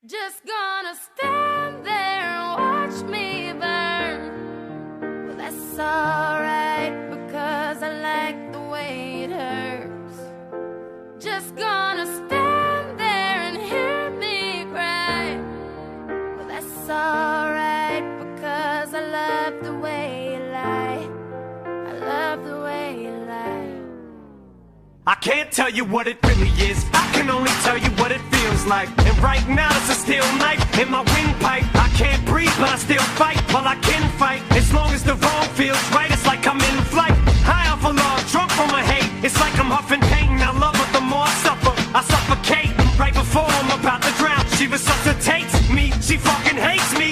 Just gonna stand there and watch me burn. Well, that's alright because I like the way it hurts. Just gonna stand there and hear me cry. Well, that's alright because I love the way you lie. I love the way you lie. I can't tell you what it really is, I can only tell you what it feels like. And right now it's a steel knife in my windpipe. I can't breathe but I still fight while I can fight. As long as the wrong feels right, it's like I'm in flight. High off a log, drunk from my hate. It's like I'm huffing pain, I love her the more I suffer. I suffocate right before I'm about to drown. She resuscitates me, she fucking hates me.